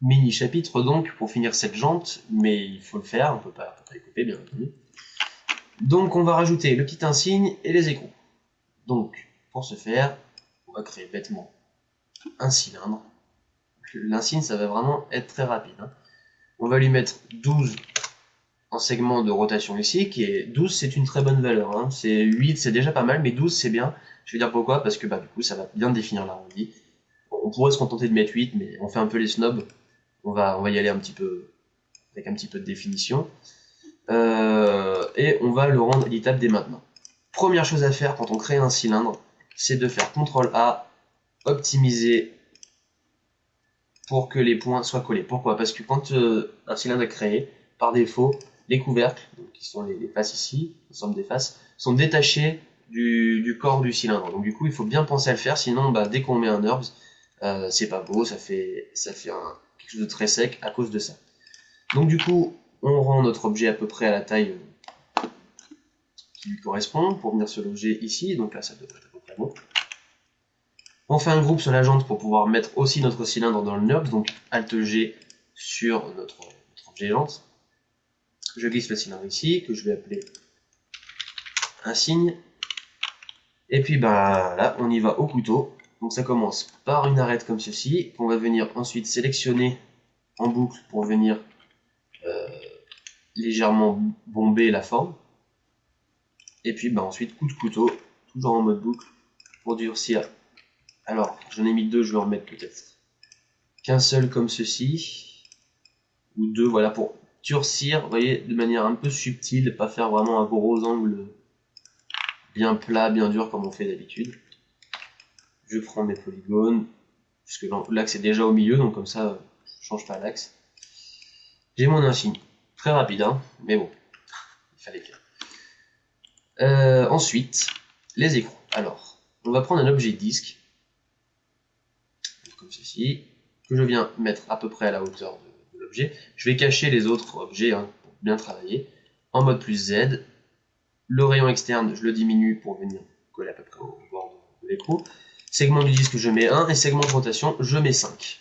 mini chapitre donc pour finir cette jante, mais il faut le faire, on peut pas les couper bien entendu. Donc on va rajouter le petit insigne et les écrous. Donc pour ce faire, on va créer bêtement un cylindre. L'insigne ça va vraiment être très rapide. On va lui mettre 12 en segment de rotation ici, qui est 12 c'est une très bonne valeur. C'est 8 c'est déjà pas mal, mais 12 c'est bien. Je vais dire pourquoi, parce que du coup ça va bien définir l'arrondi. On pourrait se contenter de mettre 8, mais on fait un peu les snobs. On va y aller un petit peu avec un petit peu de définition. Et on va le rendre éditable dès maintenant. Première chose à faire quand on crée un cylindre, c'est de faire CTRL A, optimiser pour que les points soient collés. Pourquoi? Parce que quand un cylindre est créé, par défaut, les couvercles, donc qui sont les faces ici, l'ensemble des faces, sont détachés du corps du cylindre. Donc du coup, il faut bien penser à le faire, sinon dès qu'on met un NURBS, c'est pas beau, ça fait quelque chose de très sec à cause de ça. Donc du coup, on rend notre objet à peu près à la taille qui lui correspond pour venir se loger ici, donc là ça devrait être à peu près bon. On fait un groupe sur la jante pour pouvoir mettre aussi notre cylindre dans le NURBS, donc Alt G sur notre objet jante. Je glisse le cylindre ici, que je vais appeler insigne. Et puis là, on y va au couteau. Donc ça commence par une arête comme ceci, qu'on va venir ensuite sélectionner en boucle pour venir légèrement bomber la forme. Et puis ensuite coup de couteau, toujours en mode boucle, pour durcir. Alors, j'en ai mis deux, je vais en remettre peut-être qu'un seul comme ceci, ou deux, voilà, pour durcir, vous voyez, de manière un peu subtile, pas faire vraiment un gros angle bien plat, bien dur comme on fait d'habitude. Je prends mes polygones, puisque l'axe est déjà au milieu, donc comme ça, je change pas l'axe. J'ai mon insigne. Très rapide, mais bon, il fallait faire. Ensuite, les écrous. Alors, on va prendre un objet disque, comme ceci, que je viens mettre à peu près à la hauteur de l'objet. Je vais cacher les autres objets pour bien travailler. En mode plus Z, le rayon externe, je le diminue pour venir coller à peu près au bord de l'écrou. Segment du disque, je mets 1, et segment de rotation, je mets 5.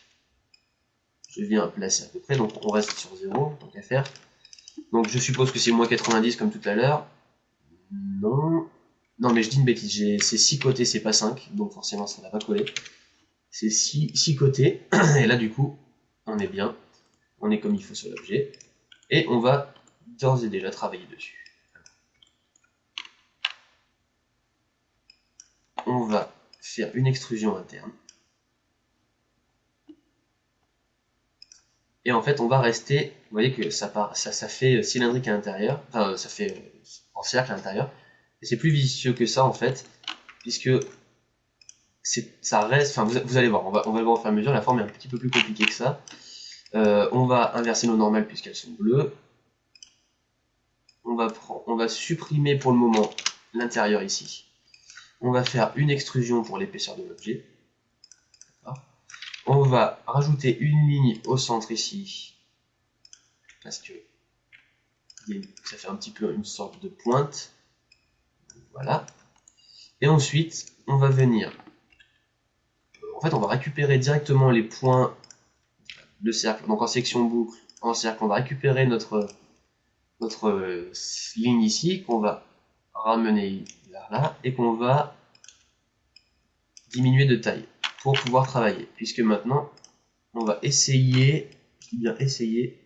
Je viens placer à peu près, donc on reste sur 0, tant qu'à faire. Donc je suppose que c'est moins 90 comme tout à l'heure. Non. Non, mais je dis une bêtise, c'est 6 côtés, c'est pas 5, donc forcément ça ne va pas coller. C'est 6 côtés, et là du coup, on est bien, on est comme il faut sur l'objet, et on va d'ores et déjà travailler dessus. On va faire une extrusion interne. Et en fait, on va rester, vous voyez que ça fait cylindrique à l'intérieur, enfin ça fait en cercle à l'intérieur, et c'est plus vicieux que ça en fait, puisque ça reste, enfin vous allez voir, on va le voir au fur et à mesure, la forme est un petit peu plus compliquée que ça. On va inverser nos normales puisqu'elles sont bleues. On va supprimer pour le moment l'intérieur ici. On va faire une extrusion pour l'épaisseur de l'objet. On va rajouter une ligne au centre ici, parce que ça fait un petit peu une sorte de pointe. Voilà. Et ensuite, on va venir... En fait, on va récupérer directement les points de cercle. Donc en section boucle, en cercle, on va récupérer notre ligne ici, qu'on va ramener vers là, et qu'on va diminuer de taille pour pouvoir travailler. Puisque maintenant, on va essayer, je dis bien essayer,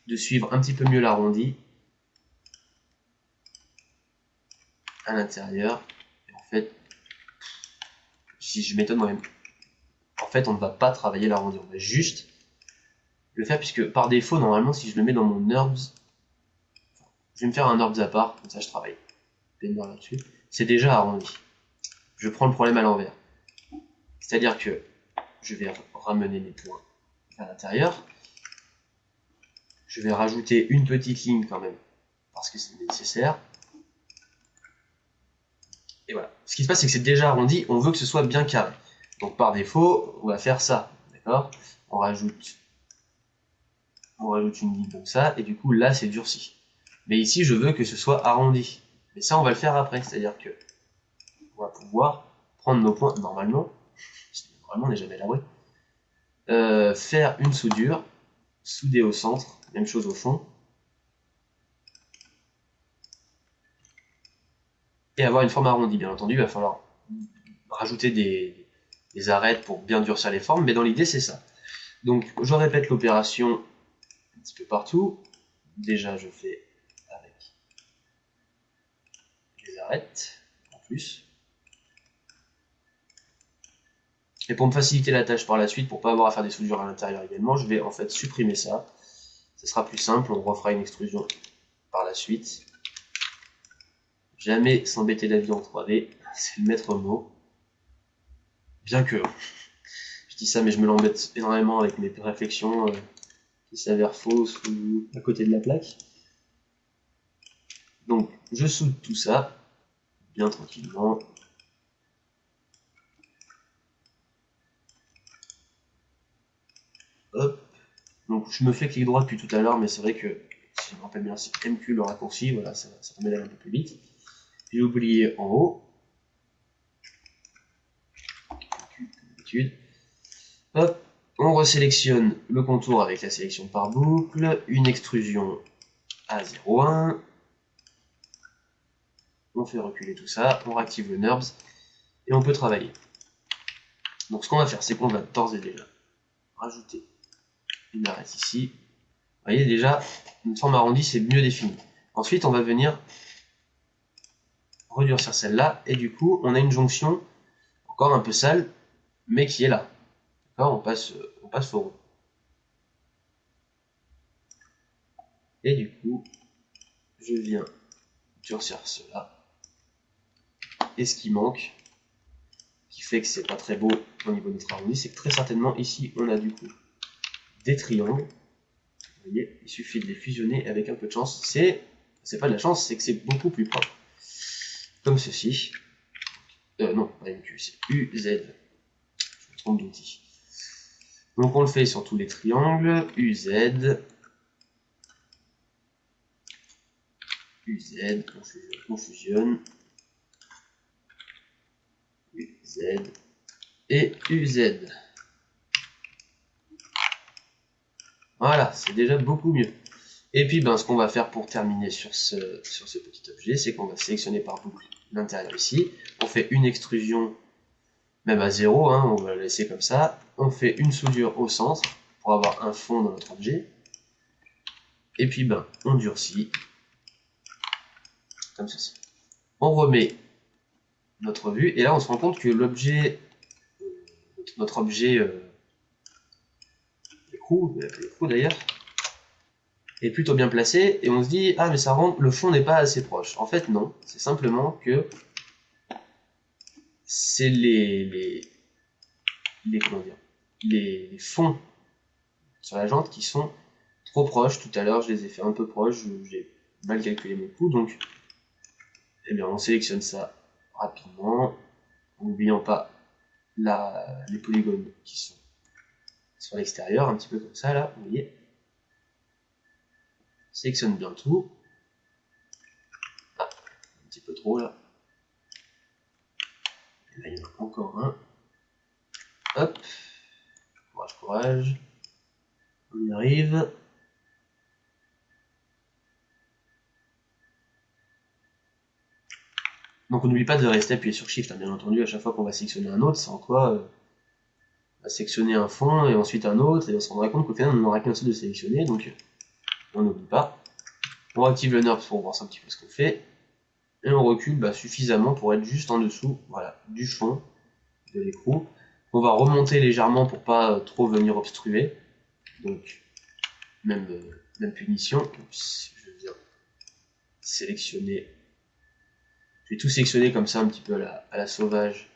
de suivre un petit peu mieux l'arrondi à l'intérieur. En fait, si je m'étonne moi-même, en fait, on ne va pas travailler l'arrondi, on va juste le faire, puisque par défaut, normalement, si je le mets dans mon NURBS, je vais me faire un NURBS à part, comme ça je travaille là-dessus, c'est déjà arrondi. Je prends le problème à l'envers. C'est-à-dire que je vais ramener mes points à l'intérieur, je vais rajouter une petite ligne quand même, parce que c'est nécessaire. Et voilà. Ce qui se passe, c'est que c'est déjà arrondi, on veut que ce soit bien carré. Donc par défaut, on va faire ça, d'accord? On rajoute une ligne comme ça, et du coup là c'est durci. Mais ici je veux que ce soit arrondi. Mais ça on va le faire après, c'est-à-dire que on va pouvoir prendre nos points normalement on n'est jamais à l'abri. faire une soudure, souder au centre, même chose au fond, et avoir une forme arrondie. Bien entendu, il va falloir rajouter des arêtes pour bien durcir les formes, mais dans l'idée c'est ça. Donc je répète l'opération un petit peu partout. Déjà je fais avec les arêtes en plus. Et pour me faciliter la tâche par la suite, pour pas avoir à faire des soudures à l'intérieur également, je vais en fait supprimer ça. Ce sera plus simple, on refera une extrusion par la suite. Jamais s'embêter la vie en 3D, c'est le maître mot. Bien que, je dis ça mais je me l'embête énormément avec mes réflexions qui s'avèrent fausses ou à côté de la plaque. Donc je soude tout ça, bien tranquillement. Hop. Donc je me fais clic droit depuis tout à l'heure, mais c'est vrai que, si je me rappelle bien, c'est MQ le raccourci, voilà, ça permet d'aller un peu plus vite. J'ai oublié en haut. Comme d'habitude. Hop, on resélectionne le contour avec la sélection par boucle, une extrusion à 0,1. On fait reculer tout ça, on réactive le NURBS et on peut travailler. Donc ce qu'on va faire, c'est qu'on va d'ores et déjà rajouter une arête ici. Vous voyez déjà, une forme arrondie, c'est mieux défini. Ensuite, on va venir redurcir celle-là, et du coup, on a une jonction encore un peu sale, mais qui est là. D'accord, on passe au rond. Et du coup, je viens durcir cela. Et ce qui manque, qui fait que c'est pas très beau au niveau de notre arrondi, c'est que très certainement ici, on a du coup des triangles. Vous voyez, il suffit de les fusionner avec un peu de chance. C'est pas de la chance, c'est que c'est beaucoup plus propre. Comme ceci. Non, pas MQ, c'est UZ. Je me trompe d'outil. Donc on le fait sur tous les triangles. UZ. UZ. On fusionne. UZ. Et UZ. Voilà, c'est déjà beaucoup mieux. Et puis ben, ce qu'on va faire pour terminer sur ce petit objet, c'est qu'on va sélectionner par boucle l'intérieur ici. On fait une extrusion, même à 0, hein, on va la laisser comme ça. On fait une soudure au centre pour avoir un fond dans notre objet. Et puis ben, on durcit, comme ceci. On remet notre vue, et là on se rend compte que l'objet, notre objet, l'écrou d'ailleurs, est plutôt bien placé, et on se dit, ah mais ça rend, le fond n'est pas assez proche. En fait non, c'est simplement que c'est comment dire, les fonds sur la jante qui sont trop proches. Tout à l'heure je les ai fait un peu proches, j'ai mal calculé mon coût, donc eh bien on sélectionne ça rapidement, en n'oubliant pas les polygones qui sont sur l'extérieur, un petit peu comme ça là, vous voyez. Sélectionne bien tout. Ah, un petit peu trop là. Et là il y en a encore un. Hop. Courage, courage. On y arrive. Donc on n'oublie pas de rester appuyé sur Shift, hein, bien entendu, à chaque fois qu'on va sélectionner un autre, sans quoi on va sélectionner un fond et ensuite un autre, et on se rendra compte qu'au final on n'aura qu'un seul de sélectionner, donc on n'oublie pas. On active le NURBS pour voir un petit peu ce qu'on fait, et on recule suffisamment pour être juste en dessous, voilà, du fond de l'écrou. On va remonter légèrement pour pas trop venir obstruer, donc même punition. Je viens sélectionner, je vais tout sélectionner comme ça un petit peu à la sauvage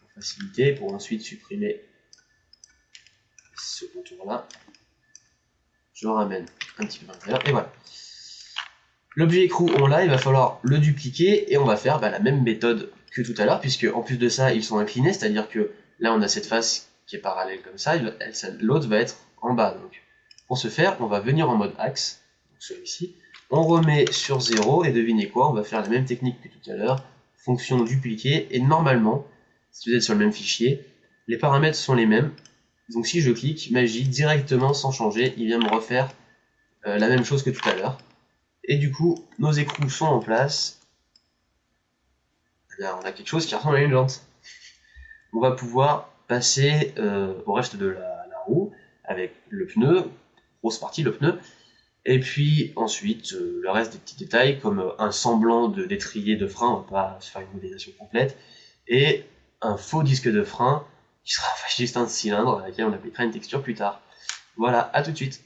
pour faciliter, pour ensuite supprimer ce contour là. Je ramène un petit peu à l'intérieur et voilà. L'objet écrou on l'a, il va falloir le dupliquer et on va faire la même méthode que tout à l'heure, puisque en plus de ça ils sont inclinés, c'est-à-dire que là on a cette face qui est parallèle comme ça, l'autre va être en bas. Donc pour ce faire, on va venir en mode axe, donc celui-ci, on remet sur 0 et devinez quoi, on va faire la même technique que tout à l'heure, fonction dupliquer, et normalement, si vous êtes sur le même fichier, les paramètres sont les mêmes, Donc si je clique, magie, directement sans changer, il vient me refaire la même chose que tout à l'heure. Et du coup, nos écrous sont en place. Là, on a quelque chose qui ressemble à une jante. On va pouvoir passer au reste de la roue avec le pneu, grosse partie le pneu, et puis ensuite le reste des petits détails comme un semblant d'étrier de frein, on va pas se faire une modélisation complète, et un faux disque de frein qui sera juste un cylindre à laquelle on appliquera une texture plus tard. Voilà, à tout de suite.